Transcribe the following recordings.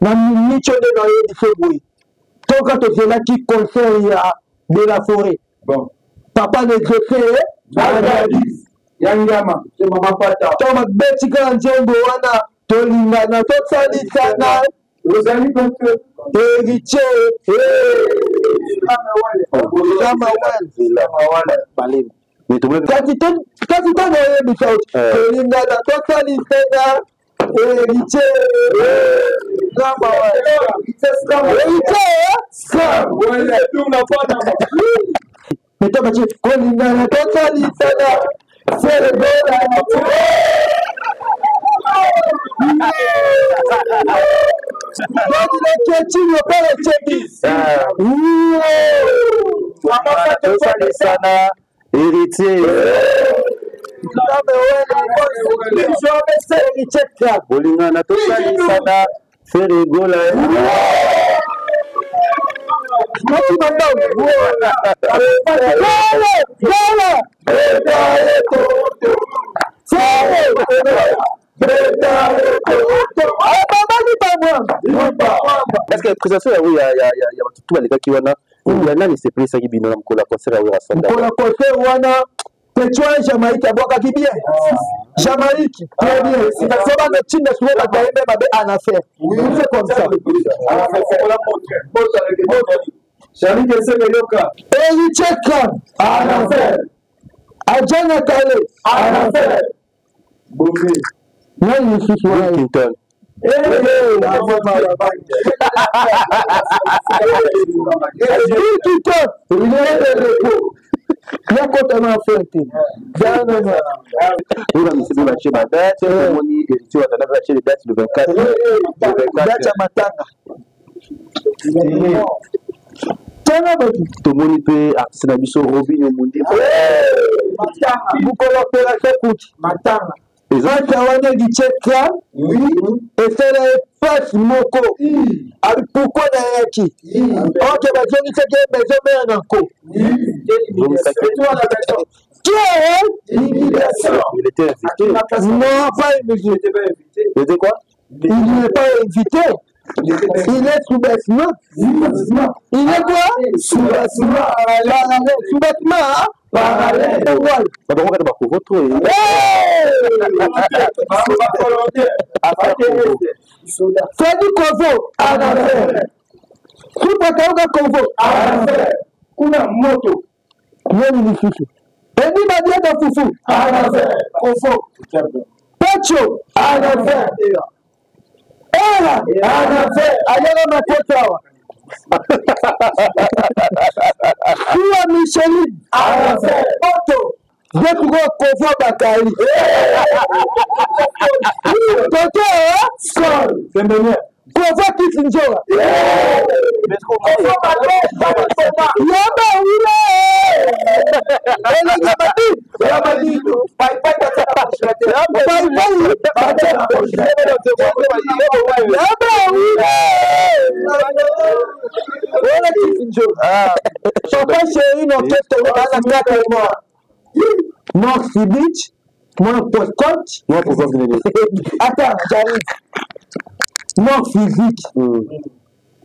na micho de na ye february toka to zela ki conseil ya de la forêt bon papa ne jefe yangama c'est maman pata to mabeti ka njengo wana to lingana to sali sana ozali contre héritier kama wale baleni kasi to na ye bisauti to lingana to sali sana héritier kama wale Metobachi kolingana totali sana seregola Dodi le chino pale chebis totali sana héritier kolingana totali sana seregola est-ce que présentation ya watu balekaki wana ya nani se presa ki bino na mkola concert ya wa sonda mkola concert wana Petro Jamaïque abwakaki bien Jamaïque très bien soba na chinde soba bakaembe babe en affaire c'est comme ça Charlie Kesebeyoka héritier Kam en affaire Adjana Kale en affaire Bombe nani sisi wa Clinton tomoni mpe artiste na biso Robin Mundi mukolo opération kuti matanga ezaka wana gicheka esala efasi moko abi pourquoi na yaki ok bazongisaki maison mère na nko il était invité non pas invité il était quoi il n'est pas invité il est sous bâtiment. Il est quoi? Sous bâtiment. Sous bâtiment. Parallèle. C'est du convo. Sous bâtiment convo. Kuna moto. Nani ni fufu. Ebi badia fufu. Convo. Pacho. Ayana makotawa kuwa Michelin moto zetu kwa Kovo Bakari toto sol Kovo Kisinjoa yaba ule North Beach, moi post-coach, moi pour voir venir. Attends, j'arrive. Mort physique.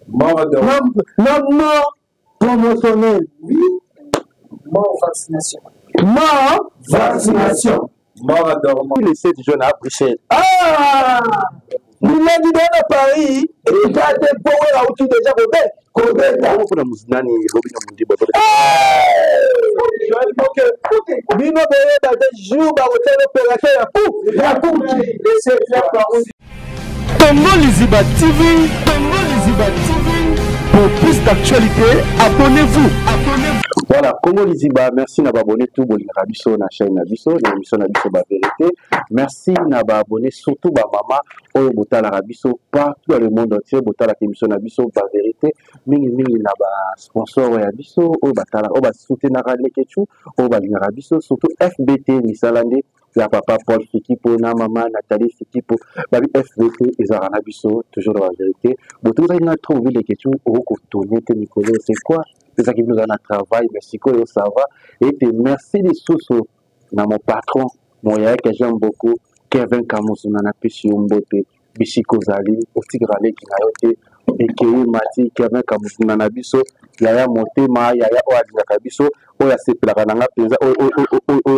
Mort promotionnel. Oui. Mort vaccination. Mort vaccination. Mort à dormant. Le 7 juin à Bruxelles. Ah! Il a dit dans Paris, et il a été pour la route déjà pour kuna muzinani Robin Mundi baba. Bino beye ba jour ba hotel opération ya pou. Laissez faire par Congo Liziba TV. Pour plus d'actualité, abonnez-vous. Voilà, Congo Liziba, merci d'avoir abonné tout bon rabiso na chaîne Nabiso, l'émission Nabiso ba vérité. Merci d'avoir abonné surtout ba maman oyo botala rabiso partout dans le monde entier botala l'émission Nabiso ba vérité. Mingi na ba sponsor ya biso oyo batala oyo ba soutenir lekechu oyo ba rabiso surtout FBT Misalande. La papa Paul Fikipo, na maman Nathalie Fikipo, babi FVT, ils ont rabiso, toujours dans la vérité. Bon, tout ça, il a trouvé les questions, au cotonné, Nicolas, c'est quoi? C'est ça qui nous a un travail, merci, ça va. Et merci des sous dans mon patron, mon yaya que j'aime beaucoup, Kevin Kamousou, Nana Pessi, Mbote, bisiko zali otikala leki na yote ekei mati kame kamufuna na biso yaya motema yaya o alingaka biso oya sepelaka nanga penza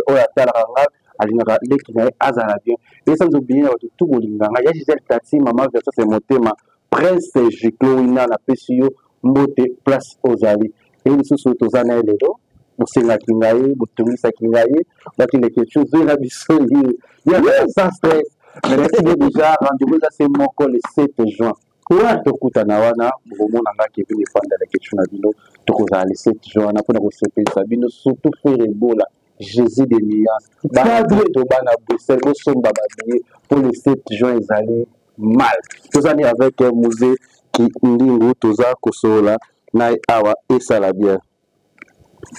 oya talaka nga alingaka leki na ye azala bien esa nzobiyena bato tu bolinganga ya Gisèle Tati mama Versace motema Prince Jiclowina na pesi yo mbote place ozali et lisusu toza na ye lelo bosengaki ngai botungisaki ngai bakile quelque chose oyo biso ye sans stress mais merci déjà rendez-vous là c'est moko le 7 juin tokutana wana bokomona nga Kevin efandala quelque chose na bino tokozala le 7 juin wana mpona kosepelisa bino surtout frère Ebola Jésus de Liance bato bana Bruxelles bosomba babillet pour le 7 juin ezali mal tozali avec musée qui ndingu toza kosola na awa esala bien.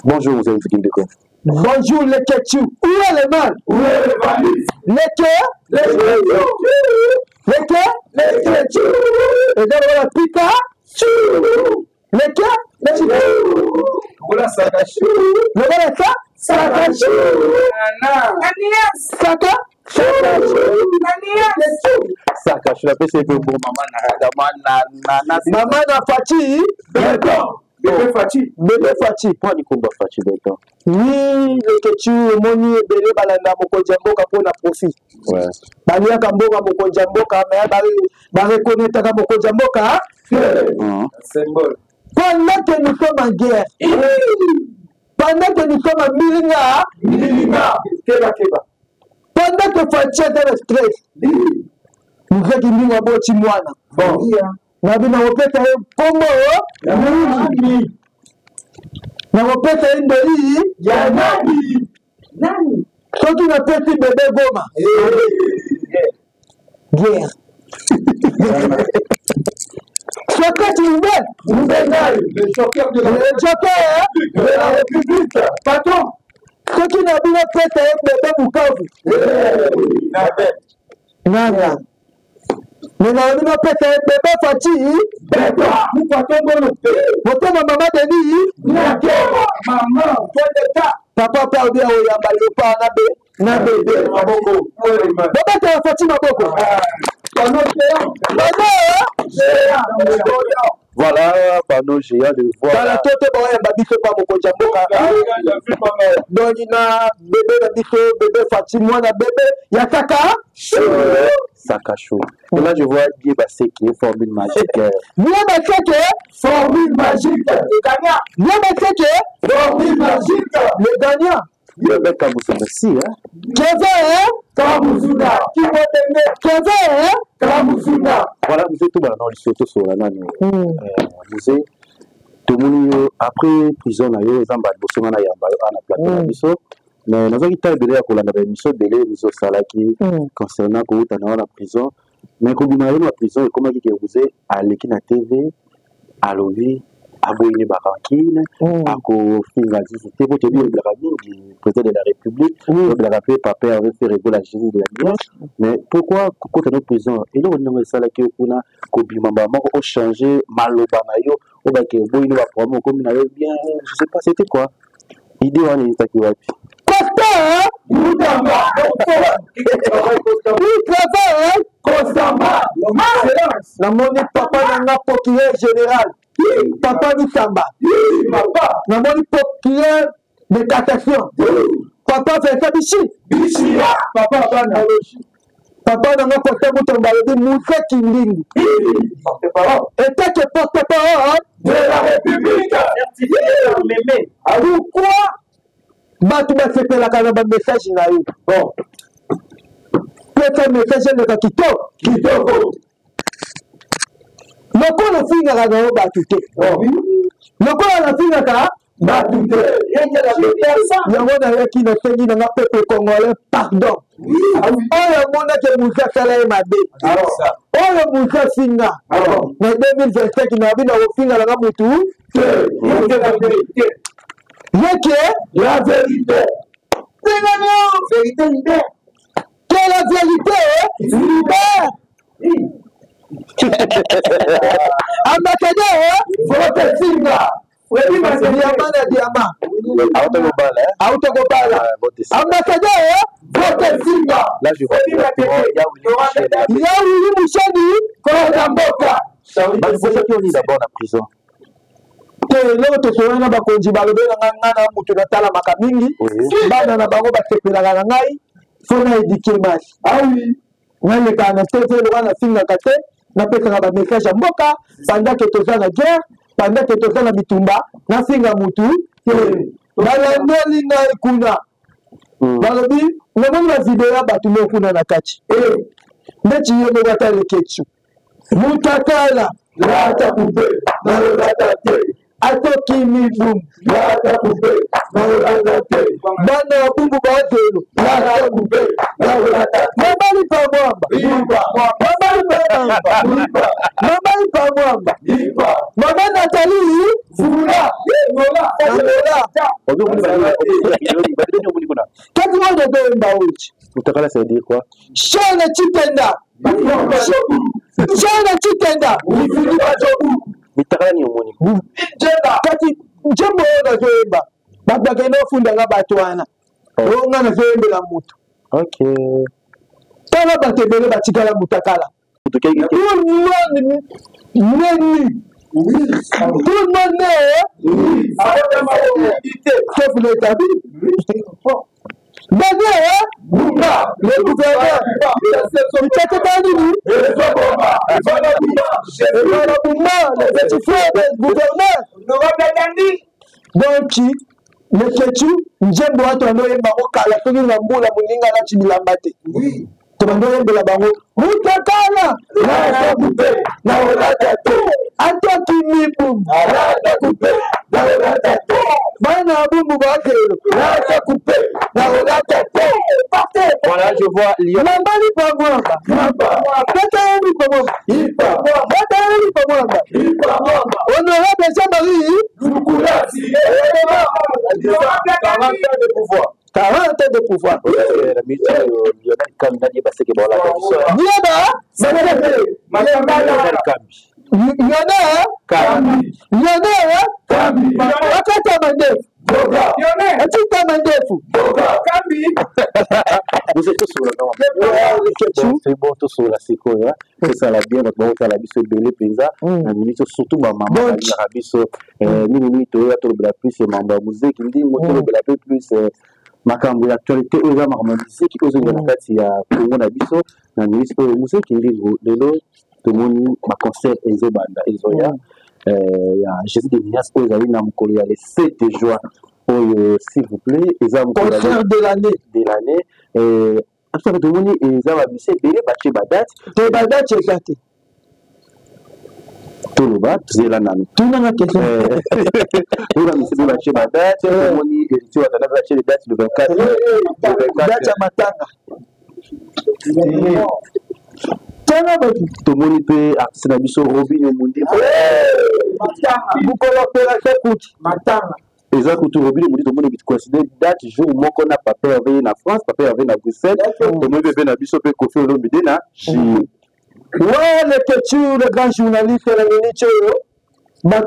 Bonjour, vous avez dit quoi? Bonjour les Ketchou. Où est le mal? Où est le mal? Les Ketchou. Les Ketchou. Les Ketchou. Et dans la pika. Les Ketchou. Voilà ça cache. Voilà ça. Ça cache. Saka. Ça cache la paix, c'est pour maman na Fati. D'accord. Bébé Fati. Pourquoi il combat Fati d'accord? Oui, le Ketchou, moni ebele balanda mokonja mboka pona profit. Ouais. Bania kamboka mokonja mboka mais ba reconnaître ka mokonja mboka. Symbole. Pendant que nous sommes en guerre. Pendant que nous sommes en milinga. Keba. Pendant que Fati est dans le stress. Nous fait qu'il nous a beau timwana. Bon. Nabina opeta pombo. Na opeta ndoli Ya nani? Nani? Soki na peti bébé Goma. Guerre. Soka Tibet. Le joker de la République. Patron. Soki na bina peta bébé Bukavu. Nana. Mais na bina peta bébé Fati. Nous partons dans le pays. Votre maman Denis. Maman, Papa père bien oyamba lepa na bébé maboko. Baba ta Fati maboko. Voilà, panneau géant de voir. Dans toto ba oyamba biso pa mokonja mboka. Doni na bébé na biso bébé Fati mwana bébé ya kaka. Sakacho. Et là, je vois Guy Bassé qui est formule magique. Bien Bassé formule magique. Le gagnant. Bien Bassé Formule magique. Le gagnant. Le mec à vous aussi, hein? Kamuzuna. Qui va t'aimer? Kamuzuna. Voilà, vous êtes tout dans le surtout sur la nani. Vous êtes tout le monde après prison, il y a des ambassades, il y a un plateau de biso. Mais nous avons été belé à Kolanda, nous avons belé, nous avons salaki concernant Koutana en prison. Mais comme nous avons en prison, et comme vous êtes à l'équipe TV, à l'OVI, à Boyne Barakine, à Kofinga, c'était pour te dire le président de la République, le rappel, papa avait fait révoler la Jésus de la guerre. Mais pourquoi Koutana en prison? Et nous avons salaki au Kuna, Kobimamba, on a changé Malobanayo, on va que Boyne va prendre comme il avait bien, je sais pas, c'était quoi? Idée on est attaqué wapi? Costa, Moutamba. na moni papa nanga procureur général. Papa Nitamba. Na moni procureur de cassation. Papa fait ça bichi. Papa Bana. Papa nanga Costa Moutamba de Moussa Kinding. Et tant que porte-parole de la République. Pourquoi Batu basepelaka na ba message na yo. Bon. Pesa message na kitoko. Lokola fingaka na yo batu te. Lokola na fingaka batu te. Yango na yaki na sengi na peuple congolais pardon. Oyo mona ke Moussa sala e mabe. Oyo Moussa singa. Na 2025 na bina ofinga na mutu. La vérité. Vérité. Que la vérité libère. Ambassadeur, votre signe. Diamant. Ambassadeur, Là, je vois Yaouli Mouchani, Kodamboka. on est d'abord en prison. Leo tosoana bakonzi balobela ngana mutu natala makamingi bana na bango basepelaka na ngai fona éduquer basi oui ngaleka na tete le wana singa kate na pesa ba message mboka pendant que toza na guerre pendant que toza na bitumba na singa mutu bala ndeli na ikuna balobi na mona video batu mo kuna na kati ndeti yemo bata lekechu mutakala lata kupe na lata te atoki mibum lata kupe na lata te bana bungu bazelo lata kupe na lata mabali pa mwamba mabali pa mwamba mabali pa mwamba mama Nathalie fula ngola kati moja bemba uchi utakala ça veut dire quoi? Shana chitenda Shana chitenda utakala ni omoni kati njembo na zoemba babaka ino funda nga bato wana nga na zoembe la mutu okay tala batebele batikala mutakala tout le monde sauf l'établi le gouverneur le petit frère du gouverneur donc le ketu njembo watu wanoyemba okala soki na mbula moninga nati bilamba te tobandooyembela bango mutakala lata kupe na olata te atoki mibu lata kupe na olata te bana bumbu bakelo lata kupe na olata te voilà je vois Lyon mambali pa mwamba batayeli pa mwamba batayeli pa mwamba honorable Jean-Marie Lukulasi 40 ans de pouvoir. Vous êtes tous sur le c'est bon, tous sur la séquence. C'est ça la bien, notre bon, la biso belé pesa. Surtout ma maman, la biso, minimi, toya, tout le plus, c'est maman, musique, il dit, moto le plus, makambo l'actualité, aux gens, ma musique, aux gens, la carte, il y a tout le monde à biso, la musique, musique, il dit, le tout le monde, ma concert, Ezo Banda, Ezoya. Il y a Jésus de Vignas, aux amis, il y a le 7 juin. S'il vous plaît, concert de l'année. Après, tout le monde est à la mission, il y a date exacte. Tout le bas, c'est la nana. Tout le monde est là. Tout le monde est là. Tout le monde est là. Le date le 24. Date à Matanga. Tout le monde peut accéder à Bisso Robin et Mundi. Vous collaborez avec Matanga. Les autres autour de tout le monde est considéré date jour où on a papa avait en France, papa avait en Bruxelles, tout le monde avait en Bisso Kofi Olomidena. Ouais, le Ketu, le grand journaliste, le ministre, maman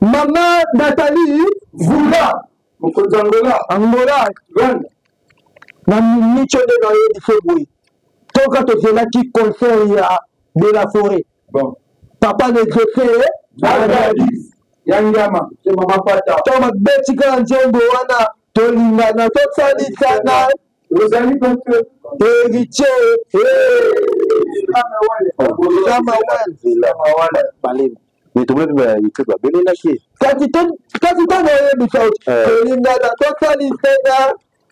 Maman Nathalie, Voula, Angola, na ministre de la Février. Tant que tu es là qui conseille de la forêt. Bon. Papa ne fait Yangama, c'est maman Pata. Thomas Betika Njengo wana tolingana totsalisana. Rozali contre héritier. Mais tout le monde va bien lâcher. Capitaine de Bissau. Tolingana totsalisana.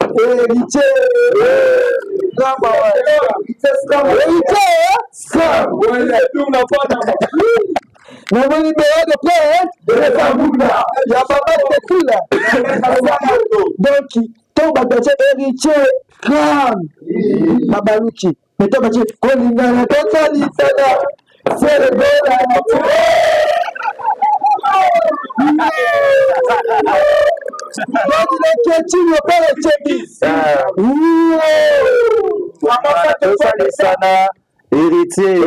Héritier. Mon numéro de prêtre, il y a pas mal de filles là. Donc, tombe à tes héritiers, crâne, Mabaluki. Mais tombe à tes collinades, c'est le bon. Héritier.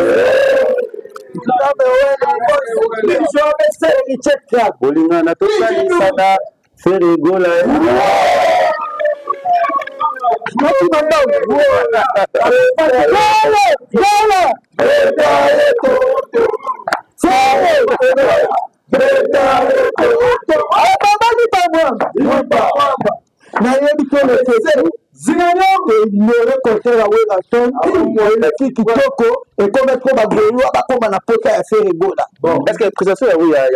Bolingana tosalisana Faire rigoler. ignorer concert ya Werason eleki kitoko ekomeko bagolu bakoma na pota ya faire rigola. Est-ce que la présentation ya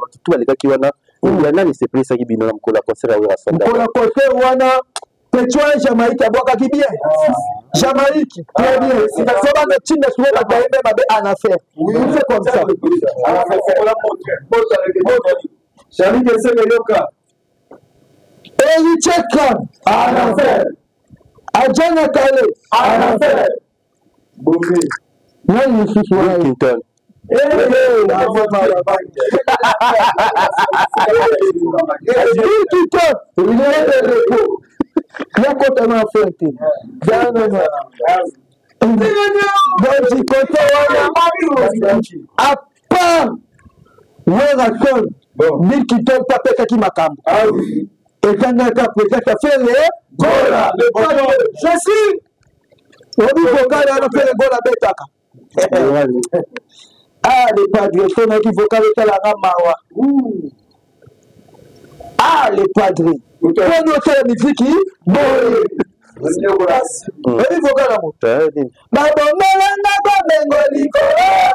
batutu balekaki wana ya nani sepelesaki bino na mokolo ya concert ya Werason? Mokolo ya concert wana Petro Jamaïque abwakaki bien. Jamaïque, très bien. Si ça va me tine souvent la même avec en affaire. Oui, c'est comme ça. Charlie que c'est le cas. Et Tchèque en affaire. Adjana Kale en affaire. Bombé. Non, je suis sur Clinton. À part Werason, mille qui tombe pas peut-être qui m'accable. Ah oui. Et quand on a peut-être fait les Gola, le ballon. je suis. On dit vocal à faire le goal à Betaka. Ah, les padres, son qui vocal est à la Ramawa. Ah, les padres. Quand on fait la musique, bon. On dit vocal à moi. Babo Melanda Bamengo Nicolas.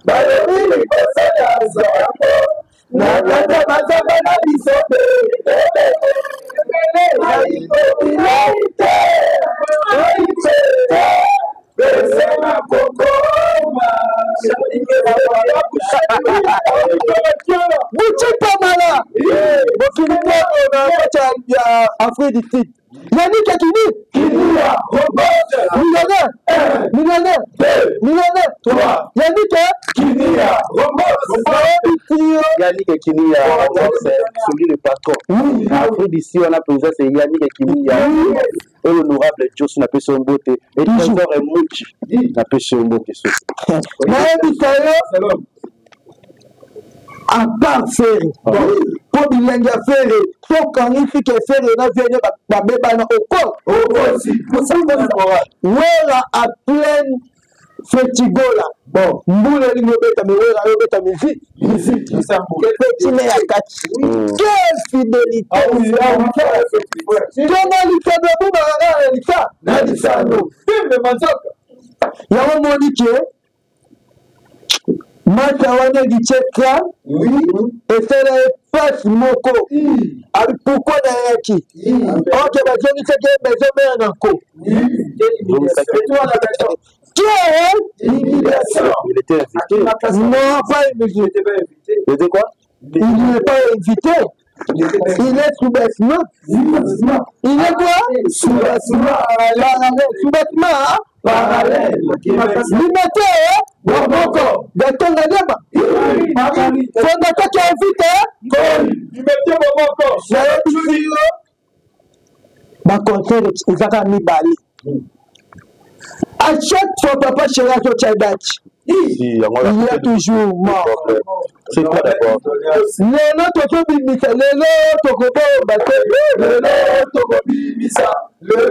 Babo Nicolas. Nakata Mazaba na bisope. Besema kokoma. Buchita mala. Bokini na kocha ya Afrique du Sud. Yannick Kini. Kinia, Robote. Millionnaire. Yannick Kinia, Robote. Yannick Kinia, celui le patron. Après d'ici, on a présent, c'est Yannick Kinia. Et l'honorable Joss n'a pas son beauté. Et Trésor et Mouchi n'a pas son beauté. À part faire, pour bilingue faire, faut qu'on y fait que faire, on a venu à Bébana au corps. Voilà à pleine fetigola. Bon, Mboula li mobeta mais voilà mobeta musique. Musique, ça petit mais à quatre. Quelle fidélité. Ah oui, Comment l'État de Boumara l'État? Nadisano. Film de Manzoka. Il y a un mot dit que Matawana di Tchèque, oui, et c'est la face moko. Avec pourquoi d'ailleurs ok, bah je ne sais pas, mais je mets un enco. Qui est Il était invité. Non, pas invité. Il était quoi? Il n'est pas invité. Il est sous-vêtement. Il est quoi? Sous-vêtement. Sous-vêtement. Parallèle. Limité, Boboko. Gaton Nadema. Fondateur qui est invité. Limité Boboko. Ma conseil, ils ont mis Bali. À chaque fois, papa chéri a son tchadach. Il est toujours mort. C'est quoi d'abord? Lelo toko bimisa, lelo toko bomba, lelo toko bimisa, lelo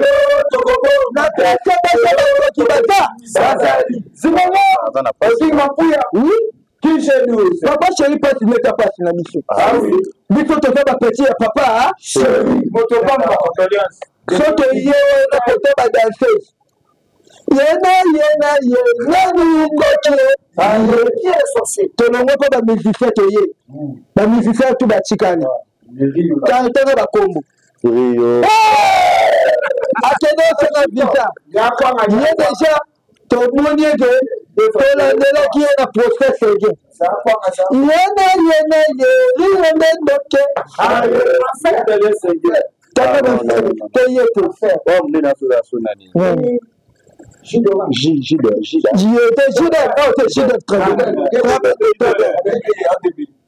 toko bomba. Na tete bata kibata. Bazali. Zimama. Aussi mapuya. Oui. Qui chez nous? Papa chéri passe ne t'a pas la mission. Ah oui. Mais faut te faire ma petite papa. Chéri. Motobamba. Condoléances. Soto yé na côté ba danseuse. Yena ngoche aye qui est sorcier tolongo ko ba musicien to ye ba musicien tout ba chikana quand tena ba kombo Rio akene se na vita ye déjà to monie que de la qui est na process ye yena ndoke aye affaire de l'Seigneur tena ba to ye to faire on est dans la sonani. Gide.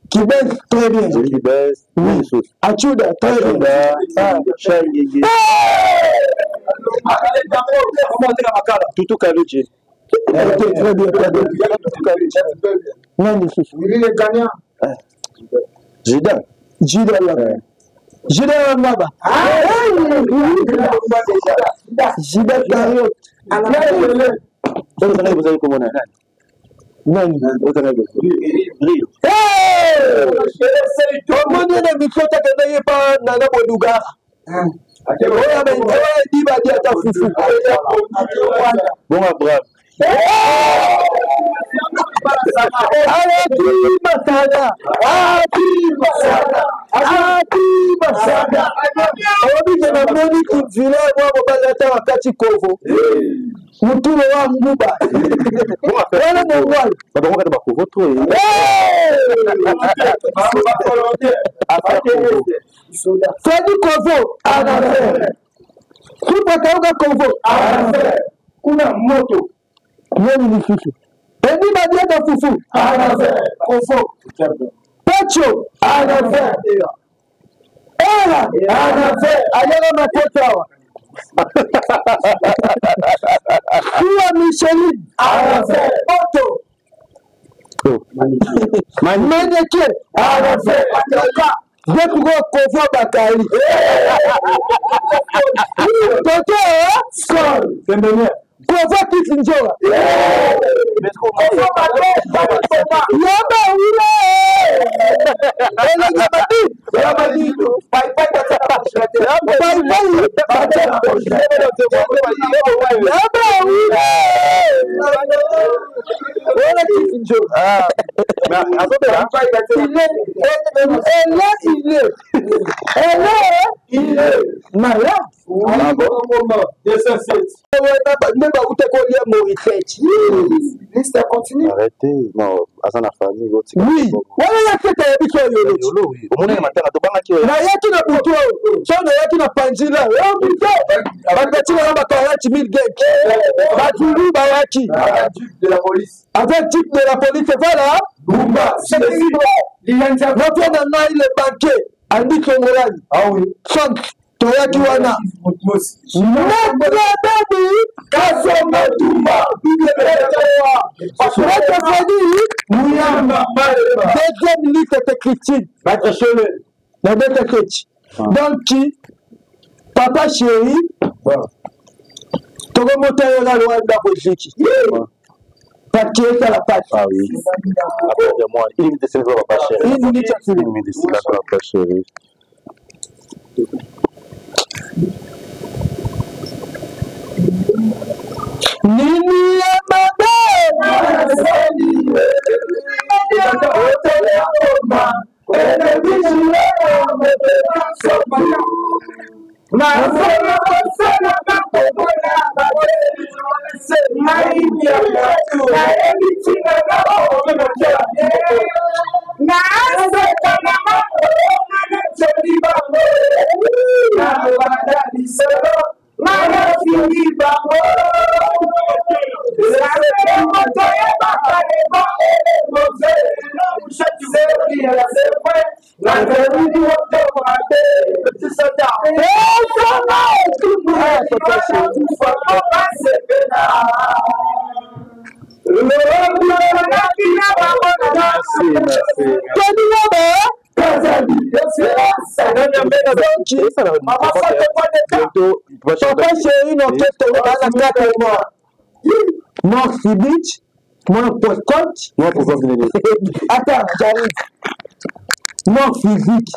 Qui baisse très bien. Qui baisse. Oui. Achuda, très bien. Tout Kaluji. Très bien, très bien. Non, il est gagnant. Gide. Jida Ngaba. Jida Kariot. Vous allez comment nani? Omoni na mikota kana yepa na boduga. Oya mentewa diba dia ta fufu. Bon bravo. Obije na moni kivile mwabo balata wakati kovo. Mutulo wa nguba. Wala mwali. Baba mwaka ba kovo to. Fadi kovo anafere. Kupa kauka kovo anafere. Kuna moto. Yeni ni fufu. Eni badiata fufu anafere. Kovo. Pecho anafere. Era anafere. Ayana makotawa. Kuwa Michelin anafere. Moto. Maneke anafere. Depuis qu'on convoque Bakari. Toto, sol. Convoque Kisinjoa. Yaba ule. Arrêtez, non, à sa famille, l'autre. Oui, voilà la fête à l'habitude. Oui, au moins, il m'a dit à qui na yetu na buto sono yetu na panjila yo buto bakati na ba 40,000 gek batulu bayaki de la police avec type de la police voilà Bumba l'Iranza notre na ile banque andi kongolani ah oui frank toyaki wana baby kasoma tumba Votre famille, deuxième litre de Christine. La deuxième litre. Donc, papa chéri, tu vas monter à la loi de la Belgique. Parce qu'il est à la pâte. Ah oui. Après-moi, il me décide de pas chéri. Il me décide de pas chéri. Nini ya Papa chéri, moi Fibich, moi Postcote, moi pour attends, j'arrive. Mort physique,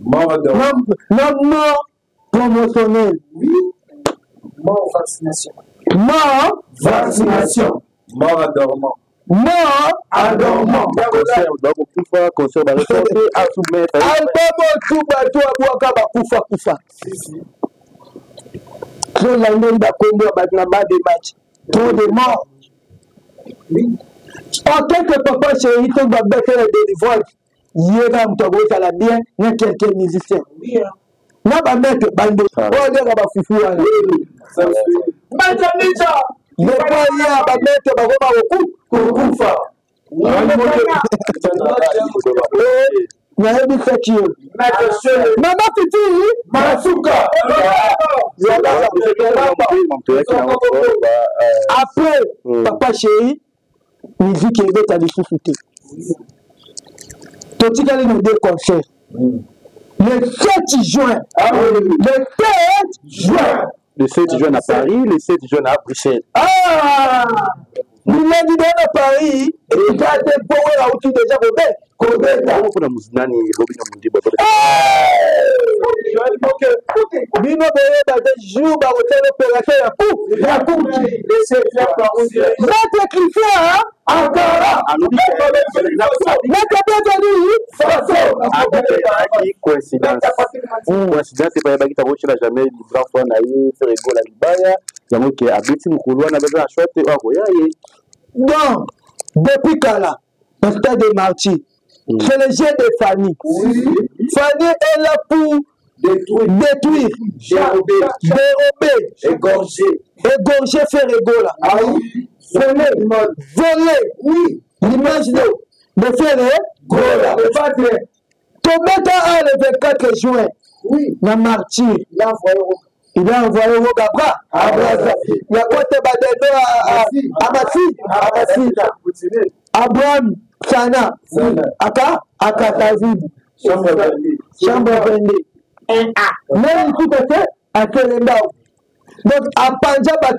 mort promotionnel, mort vaccination, mort vaccination, mort adormant. Mort adormant. Concert dans le santé à soumettre. Album tout bateau à boire kaba kufa. Trop la ligne d'Akombo à Batnaba des matchs. Trop de morts. En tant que papa chéri, tu vas baisser les délivres. Yéra mtobo ça la bien, il y a quelques musiciens. Na ba mettre bando. Oh les gars ba fufu wala. Benjamin. Le pas y a ba mettre ba goma kufa. Na hebi fekio. Mama Titi, Masuka. Après papa chéri, musique est bête à des sous-foutés. Totikali nous deux concerts. Le 7 juin. Le 7 juin. Le 7 juin à Paris, le 7 juin à Bruxelles. Ah! Nous l'avons dit à Paris, et il a été pour la route déjà Robert. Kuna muzinani Robin Mundiba. Bino boye ba jour ba hotel opération ya coupe. Notre client encore. Notre Coïncidence. Coïncidence c'est pas bakita bochira jamais libra fois na ye faire gola libaya. Yango ke abeti mukulwa na beba shwate wako yaye. Non, depuis Kala, au stade de Marty, c'est le jeu de Fanny. Fanny est là pour détruire, dérober, égorger, faire égola. Voler, oui, l'image de faire égola. Tometa a le 24 juin, oui, dans Marty. Il a envoyé au Gabra. Il a côté Badeno à Massi. Abraham Sana. Aka Tazib. Chambre 22. Même tout à fait à Kelembao. Donc à Punjab à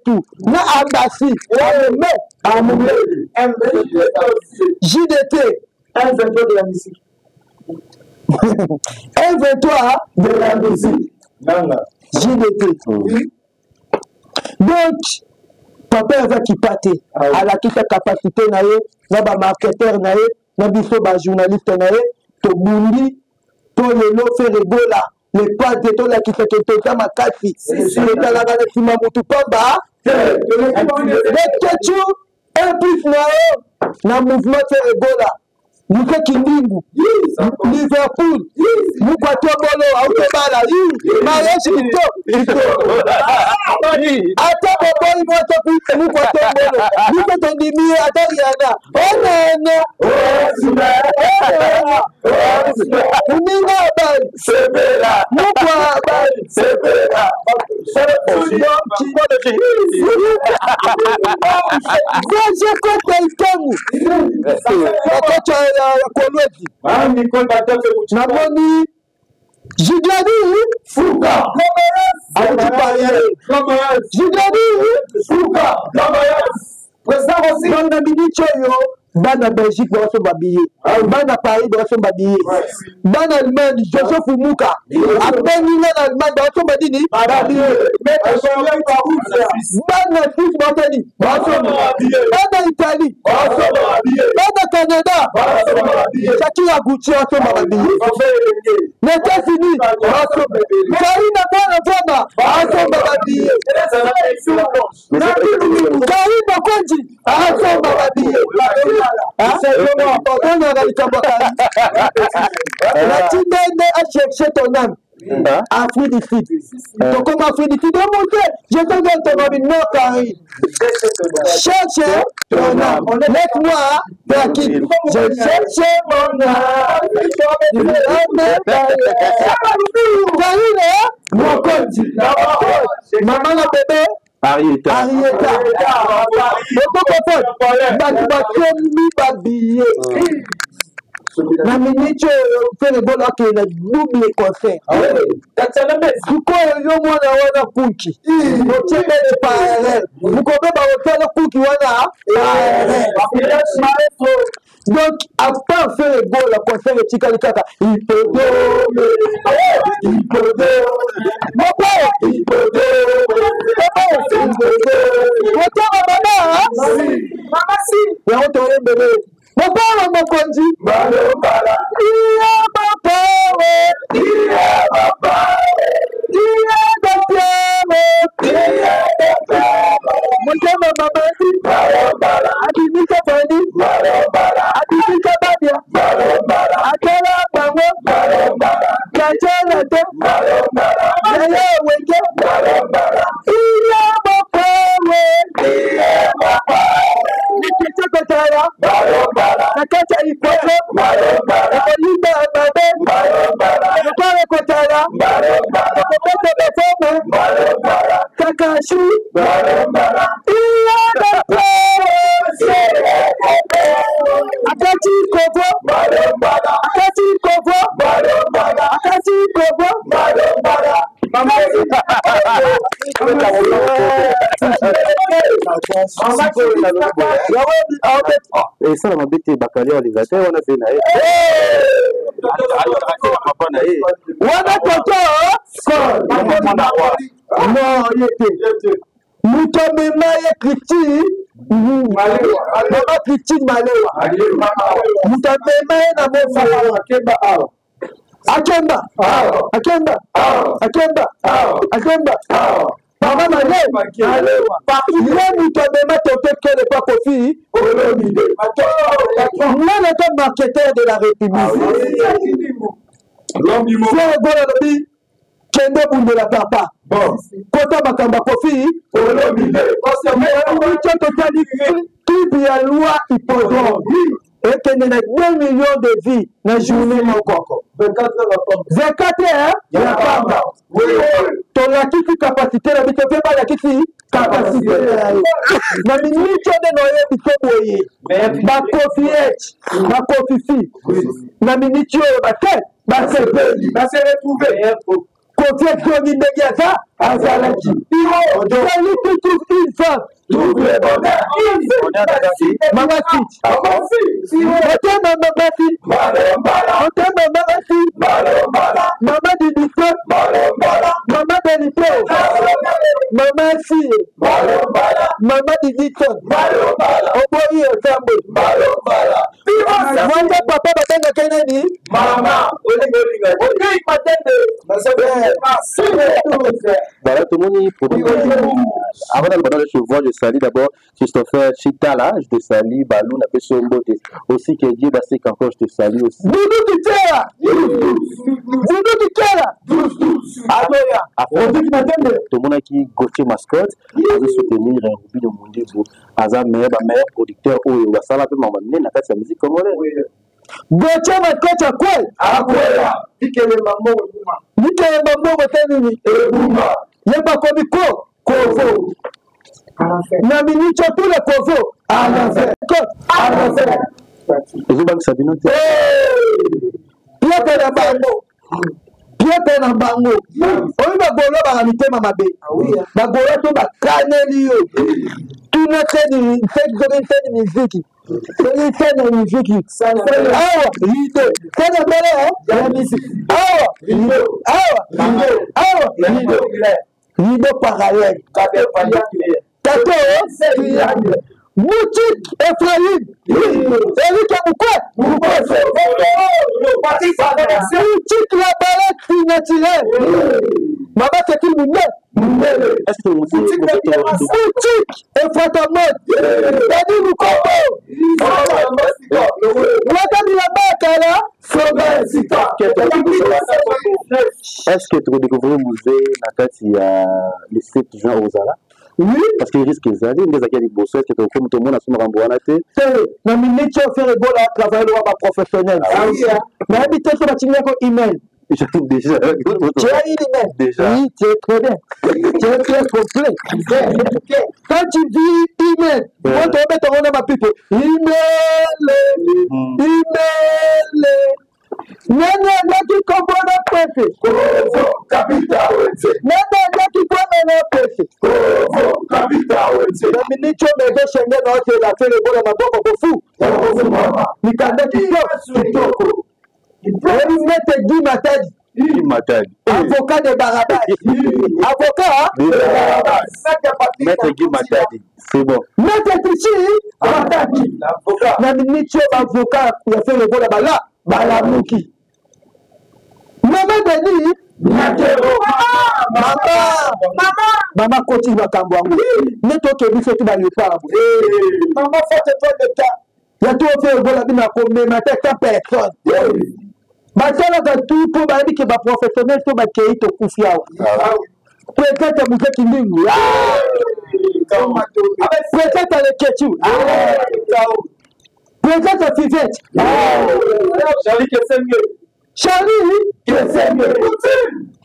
tout. Na Abbasi. À Moumé. JDT. Un 23 de la musique. Un 23 de la musique. JDT. Donc, papa va qui pâte à la capacité nae, na ba marketeur nae, na biso ba journaliste nae, to bundi, to lelo faire ebola, les pâtes to la qui fait que to ma kati, le talaga de sima mutu pamba, le kechu, un plus nae, na mouvement faire ebola. Muke Kindingu, Liverpool, Mukwatobolo, Autobala, Mayeshi Ito. Ata Boboli Motopi, Mukwatobolo, Mukotondimi, Atariana, Onana, Uninga Bali, Sebela, Mukwa Bali, Sebela, J'ai compté le temps. Namoni Jigladi Fouka Jigladi Fouka président na Binicho yo bana Belgique ba so babiye bana Paris ba so babiye bana Allemagne Joseph Muka abeni na Allemagne ba so badini babiye bana Suisse ba tani ba so babiye bana Italie ba so babiye bana Canada ba so babiye Shakira Gucci ba so babiye États-Unis ba so babiye Karina Bwana ba so babiye Karina Konji ba so babiye la Tindende a cherché ton âme. Afrique du Sud. Donc, comme Afrique du Sud, je te donne ton âme, non, Paris. Cherche ton âme. Laisse-moi, tranquille. Je cherche mon âme. Mon compte. Maman, la bébé. Arieta. Na minute fait le bon qui est double concert. Pourquoi yo mwana wana kuki? Mochebe le parallèle. Vous pouvez pas faire kuki wana donc à part faire le bon la concert de Tikali Kaka, il peut mon père, il peut maman si, il y a un bébé. Mon père m'a conduit. Akati Kovo, Et ça, la mabete bakali réalisateur, on a fait naïe. Wana toto non yete mutomema ye kriti mama kriti malewa mutomema ye na mofa akemba mama malewa ye mutomema toto kele pa kofi mwana to marketeur de la République c'est bon lobi kende bundela papa kota makamba kofi totali clip ya loi hippodrome ekende na 2 millions de vies na journée moko 24 heures ya pamba tolakisi capacité na biso mpe balakisi capacité na minute nde noyebi to boye bakofi bakofifi na minute oyo bate basepeli baseretrouve Kofi Koni Ndegeza azalaki celui qui trouve une femme trouve le bonheur mama fit otema mama fit otema mama fit mama Didiko mama Denipo mama si mama Didiko oboyi otambo wanda papa babenga kenani mama olingolinga oyi matende Voilà, tout le monde est pour avant de se voir, je salue d'abord Christopher Chitala, je te salue, Balou, n'a pas son beauté. Aussi que Dieu, c'est qu'encore je te salue aussi. Doudou Kitera! Tout le monde qui Gauthier Mascotte, a soutenir un Ruby de Mondebo, Aza meilleur producteur, ou Wasala, peut m'emmener dans la musique comme on est. Gauthier Mascotte, à quoi? Nikele mambo teni ebuma yeba komiko kovo na minute tout le kovo alafe ezobangi sabino te piete na bango oyi bagolo baka mitema mabe bagolo to bakaneli yo tuna teni miziki tena miziki awa ide tena mbele awa ide parallèle tato Moutik Ephraim Eric Moukoué Moutik la balade naturelle Maman c'est qui est-ce que Moutik Ephraim Dadi Moukombo Wakami la Bakala est-ce que tu redécouvres le musée le 7 juin aux Zala? Oui, parce que risque les années, mais il y a des bosses qui sont comme tout le monde à son rembourré. Na minute faire bon à travailler le professionnel. Mais habiter sur la email. Déjà. Tu as email. Déjà. Oui, tu es très bien. Tu es très complet. Quand tu dis email, quand tu mets ton nom à ma pipe, email. Nana naki kombona pepe. Capital. Nana naki kombona pepe. Capital. Na minute me de Schengen na hotel la faire bola na boko bofu. Nikanda kitoko. Ele mete Guy Matadi. Avocat de Barabas. Avocat de Barabas. Maître Guy Matadi. C'est bon. Maître Tichi Matadi. Na minute avocat ya faire bola bala. Balamuki. Maman Denis, Maman Koti makambo yangu. Neto ke biso tu bali pa. Maman fote toi de ta. Ya tu fait bola bina ko me mata ta personne. Basala ka tout pour ba ke ba professionnel to ba ke to kufia. Peut-être vous faites une ligne. Peut-être le ketu. Peut-être Fivette. Charlie Kesembe.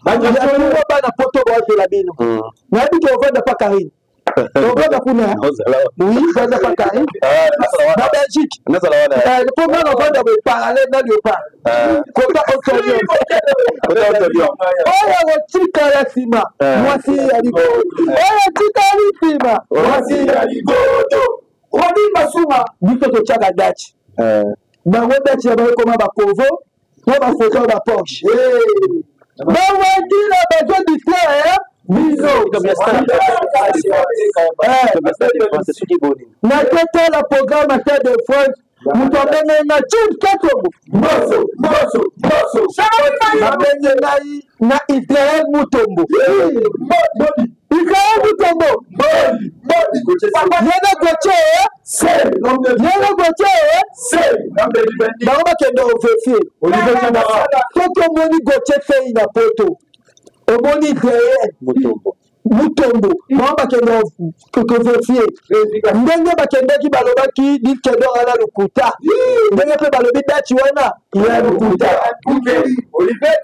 Bana poto ba la bino. Na bi ke ovanda pa Karine. On va kuna. Oui, ça va pas carré. La Belgique. Comment on va dans le parallèle dans le pas. Comment on se dit? Oh, tika la sima. Moi si aligo. Oh, tika la sima. Moi si aligo. Wadi masuma. Bito to chaka Dutch. Ba Dutch ya ba koma ba Kovo. Ya ba photo ba Porsche. Ba wadi la ba jo display. Biso. Na tete la programme Stade de France. Nous avons na chute katongo. Moso. Na Israël Mutombo. Israël Mutombo. Yana goche. Baba kendo ofefi. Toto moni goche fei na poto. Omoni Israël Mutombo. Baba kendo ofefi. Ndenge bakendaki balobaki dikendo ala lukuta. Ndenge pe balobi dachi wana ya lukuta.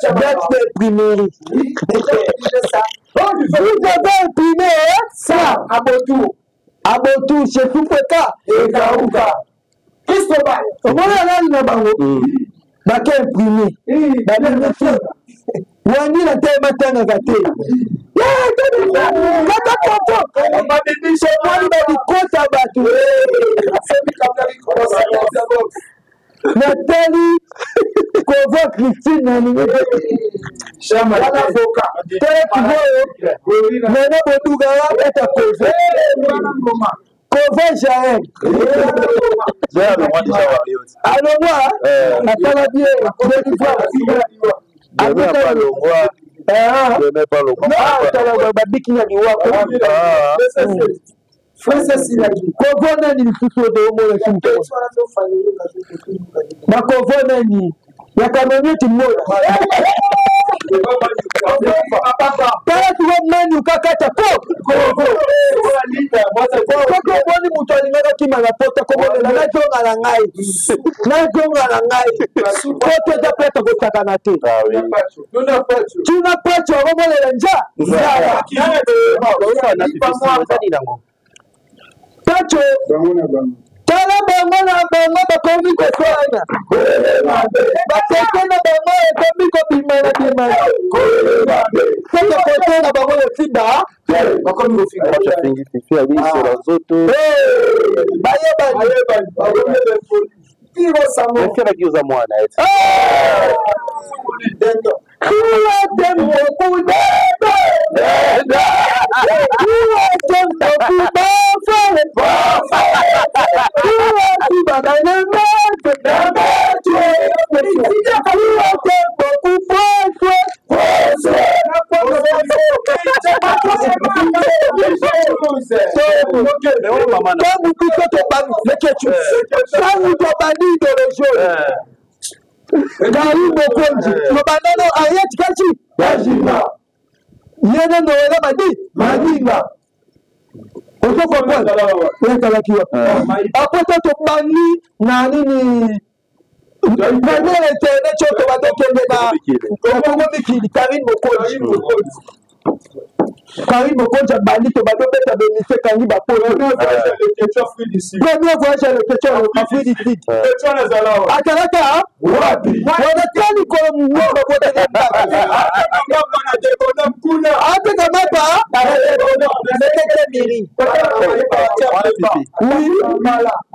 Date de primaire. Vous avez imprimé ça à Botou, chez Foufeka et Gaouka. Qu'est-ce que va? Comment on a bango? Baka imprimé. Wani la terre matin à gâter. Nathalie convoque Christine dans le avocat. Maintenant, Bodougara est à cause. Convoque Jaël. Alors, moi, attends bien. Kovona ni mfuso de omo ya kimto. Na kovona ni ya kamoni timola. Para tuwa mani ukakata ko. Koko boni mutu alingaka kima na pota kobolela na jonga na ngai. Kote za pleta kutaka te. Tuna pacho kobolela nja. Pacho tala bango na bango bakomi koswana bakeke na bango ekomi kobimana soko kote na bango yofinda bakomi kofinga Kiuza mwana eti. Karibu konji, mabandano ayeti kachi, yajima. Yene noela madinga. Oto kwa kwanza, weka lakiwa. Apoto tobani na nini, manele tene choto watokende na Kongo mikili, karibu konji. Karibu konja bandi to bado beta benise kangi bapoto. Premier voyage le question le fruit d'ici. Akalaka wapi? Wanatani kwa mmoja wote ni hata kama pa sekete miri. Oui.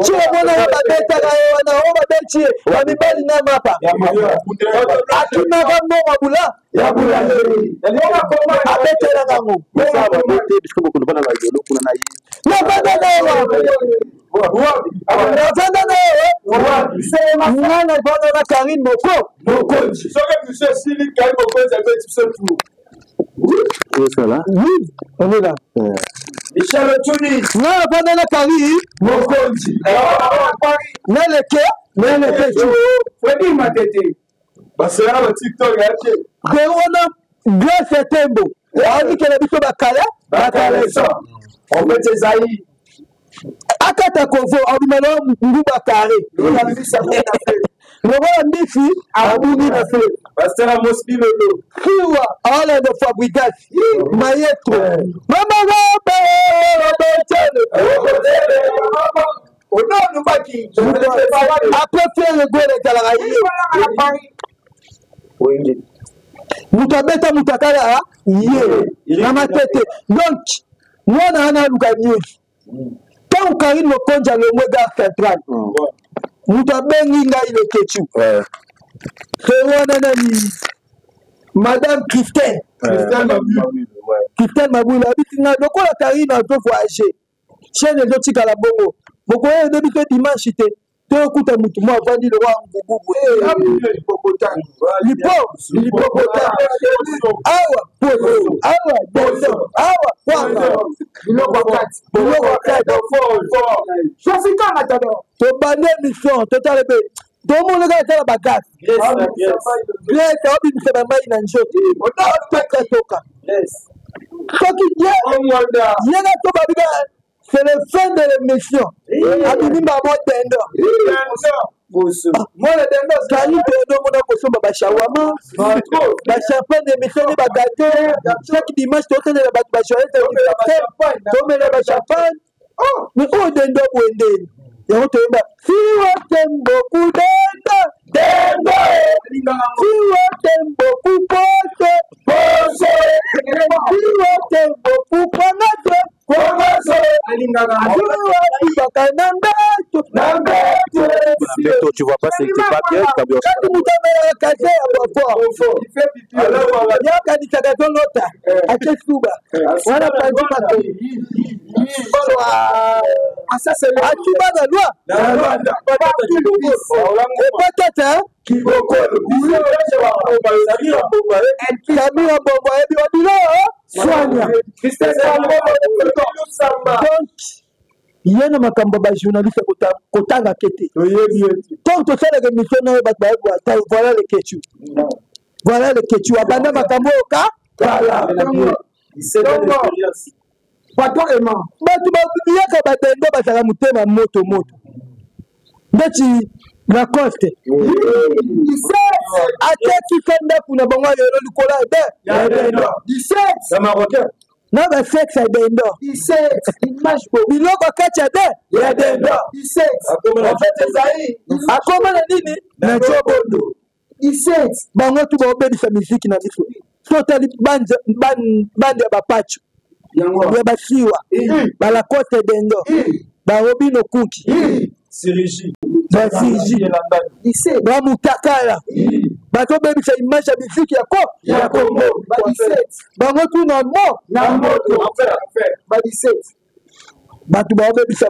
Chio mwana wa beta na wana wa bechi wa mibali na mapa. Atuna kama mabula ya bula. Abete na ngango. Sasa bote bisiko kuna na yolo kuna na yi. Na bada na mwana bwana na Karine Moko. Soke monsieur Sili Karine Moko ça fait tout ça tout. Oui, c'est là. Oui, on est là. Michel Tuni. Mwana bwana na Karine Moko. Na leke tu. Fadi matete. Basi ya TikTok yake. Corona Grace Tembo. On que la biso bakala ça. On met des aïe. Akata Kovo, on dit maintenant Mbuba Carré. lokola mbisi abungi na se Pasteur Amos Bilolo. kiwa ala de fabrication maestro mama gobe après faire le goal ezalaka ye moto abeta moto akala ye na matete donc mwana wana aluka nyonso ntango karine mokonzi alongwe gare central moto abengi ngai leketu se wana nani madame Christelle Mabwila abiti nga lokola karine azo voyage chaine ezotikala bongo bokoye edebi te dimanche te tokuta mutu mwa avandi le wa ngugubu awa tobande émission totalebe tomonaka etala bagasi grete obimisa bamai na nzoto toka soki yena to babika c'est le fin de l'émission abimimba modendo modendo kali todo mona kosomba bashawama bachampagne d'émission ne bagato chaque dimanche totenela bato bashoete tomela bachampagne mais odendo bwendeni yango toyemba siwa tembo kudenda siwa tembo kupose siwa tembo kupangate tu vois pas, c'est pas bien. yena makambo ba journaliste kotanga kete donc to sala émission na ba voilà le kechu abanda makambo ka batu babiyaka batendo basaka mutema moto ndeti na coste ateki fenda kuna bango yero likola be 17 marocain na ba sexe dendo 17 image ko biloko kacha de ya dendo 17 en fait ezai akoma na nini na jobondo 17 bango tu ba obedisa musique na biso so tali bande ba pacho ya basiwa bala kote dendo ba robino kuki Siriji ba mutakala bato bebisa image ya musique ya Congo bango tu na moto ba 17 bato ba bebisa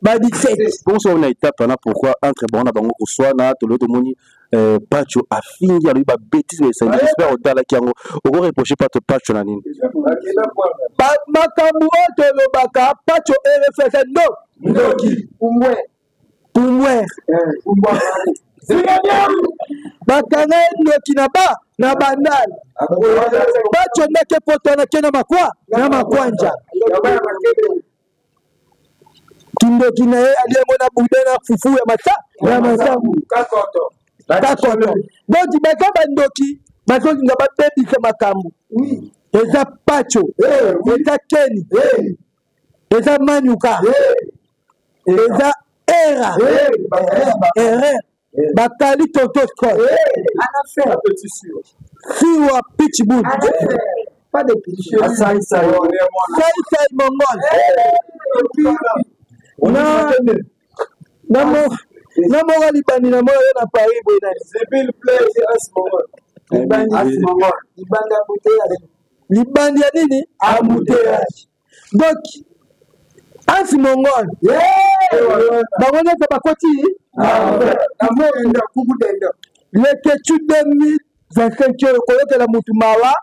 ba 17 pour ça on a étape là pourquoi entre bon na bango ko swana to le moni pacho afingi ali ba bêtise mais ça j'espère au tala kiango oko reprocher pas to pacho na nini ba makambu to lo baka pacho RFS ndoki umwe bakanga ndoki na bandali pacho ndeke poto na kena makwanja kindoki na ye aliyengo na bude na fufu ya masambu kakoto donc baka bandoki bazokinga babebisa makambo eza pacho eza keni eza manyuka eza era bakali toto scott siwa pitchbull pas de pitch sai mongol na moga libandi na moyo na Paris boina zibil play libandi ya nini embouteillage donc Asi Mongol bango nyonso bakoti le kechu 2025 koyokela mutu mawa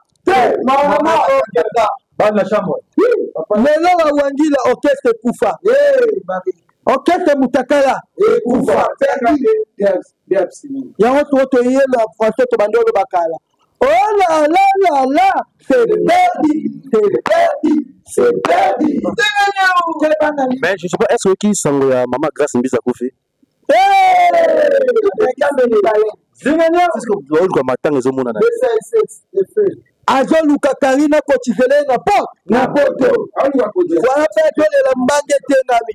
lelo bawangila orchestre kufa orchestre mutakala yango toyela français tobandolo bakala oh là là c'est perdu mais je sais pas est-ce que qui sango ya maman grâce mbisa kufi azoluka karina kotisele na poto wala pe tolela mbange te nami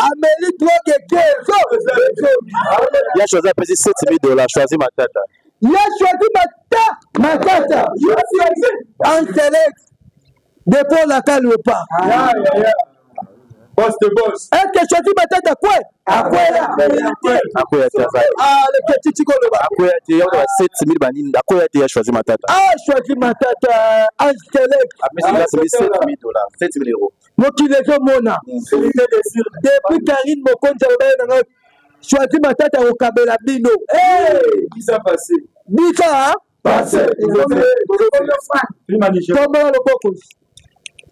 ameli drogue kezo ya choisi à payer $7,000 choisi Matata ya choisi Matata en select depuis la calme pas Boss de boss. est-ce que choisi Matata quoi après le petit Tikoloba après il y a 7,000 banines après il y a choisi Matata choisi Matata en select mais c'est $7,000 €. mokili ezomona depuis Karine Mokonzi nanga choisi Matata okabela bino Qui s'est passé? bisa Passé. tombola loboko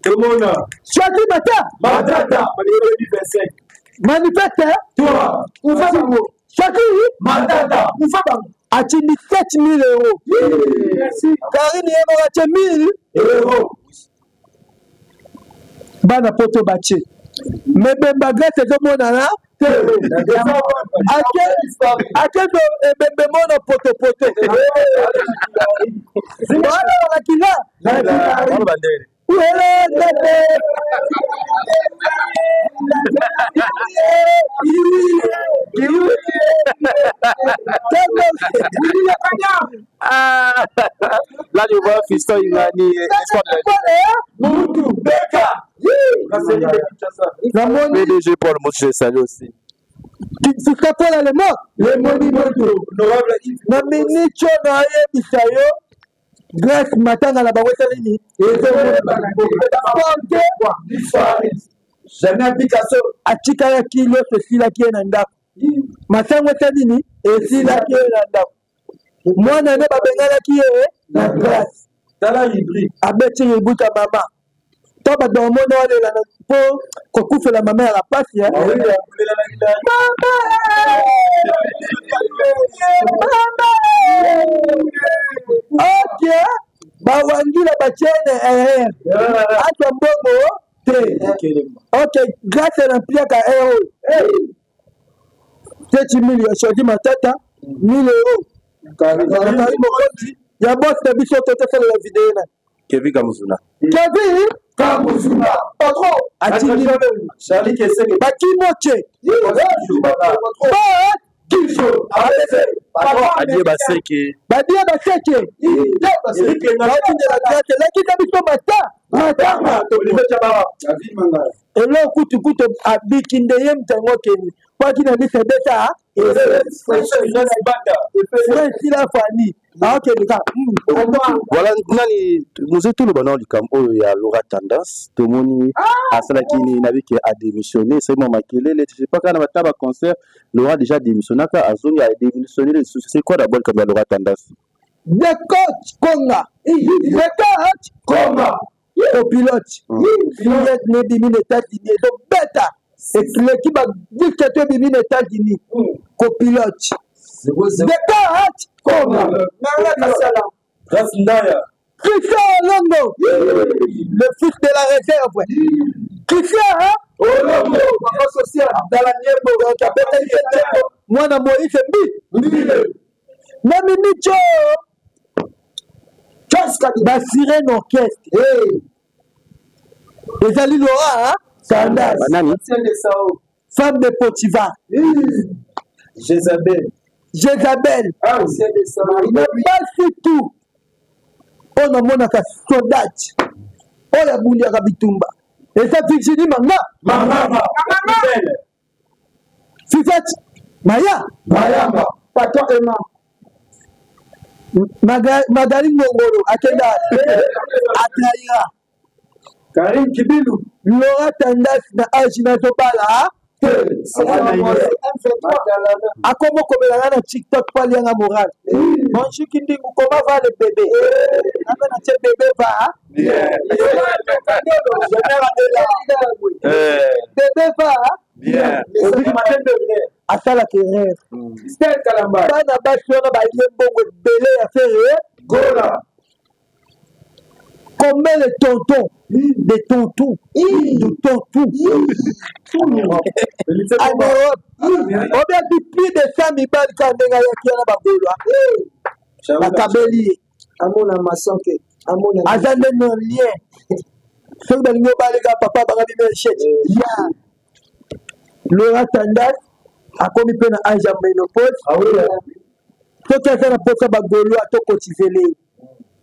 Tomona. choisi Matata. manifeste Toi. choisi Matata. atindi 7 000 €. Karine yemo atie 1000 Héros. bana poto batie mebemba grâce ezomonana te akedo ebembe mona potopoto wana balakila là je vois fiston Imani PDG Paul Mouche salut aussi sikapola le mot na minicho na yebisa yo grâce matanga na bango esalini Jamais Picasso. atikayaki nyonso esilaki ye na ndako masango esalini esilaki ye na ndako mwana ne babenganaki ye na grâce Tala hybride. abeti ributa mama to bato bamona walela mpo kokufela mama ya lapasi ok bawangila batiene atwa mbongo te ok grâce na mpiaka ero 7 000 choisi Matata 1 000 € mokonzi ya boss na biso totosalela video na Kevin Kamuzuna Kevin Kamuzuna. patron atindi Charlie Kessé. bakimoche Adie Baseke badia baseke batindela grâce lakisa biso elo kutukutu abiki nde ye mtango keni kwaki na lisa beta esila fani aokenika voilà nani nous tout le bonheur du cam oyo ya Laura Tendance tomoni asalaki ni nabiki a démissionné c'est moi makelele je sais pas quand on va concert Laura déjà démissionné ka azoni a démissionné c'est quoi d'abord comme Laura Tendance the coach konga the coach konga copilote pilote ne bimi na États-Unis ezo beta ekileki badisque to bimi na États-Unis copilote the coach konga Christian Longo le fils de la réserve Christian Olongo dans la niembo mwana Moïse Mbi na minicho basirene orchestre ezali Laura Tendance nani femme de Potiphar Jézabel na basi tout oyo namonaka soldate oyo abundiaka bitumba eza Virginie Fifete Mayamba Pato Ema Magaline Ngongolo akenda atraira Karim Kibilu. Laura Tendance na age nazobala akomo komelanga na TikTok palianga moral bonjour kindingu comment va le bébé nanga na tie bébé va bébé va asalaka erreur bana basi wana balie mbongo ebele ya fere Combien de tontons, de tontons, de tontons. En Europe, on a plus de 100 000 balles quand on a la Kabeli. Amona Masonke. Amona. Azande non lien. Ce que nous parlons, papa, bagabi chèque. Laura Tandas a commis peine à Aja Ménopause. Ah oui. Tout à fait, la poste bagolo a tout cotisé.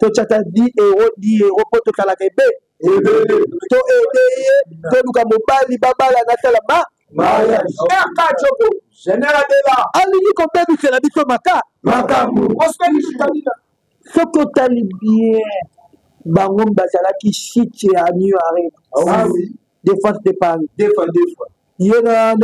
Tout à fait 10 euros pour tout à la Québec. Tout aider, tout nous comme Bali, Baba, la Natalama. Mariage. Général de là. Allez, comme ça, c'est la biso maka. Makamou. Ce que tu as bien, Bangom Bazala qui chite à New Arena. Ah oui. Défense de Paris. Défense. Il y en a un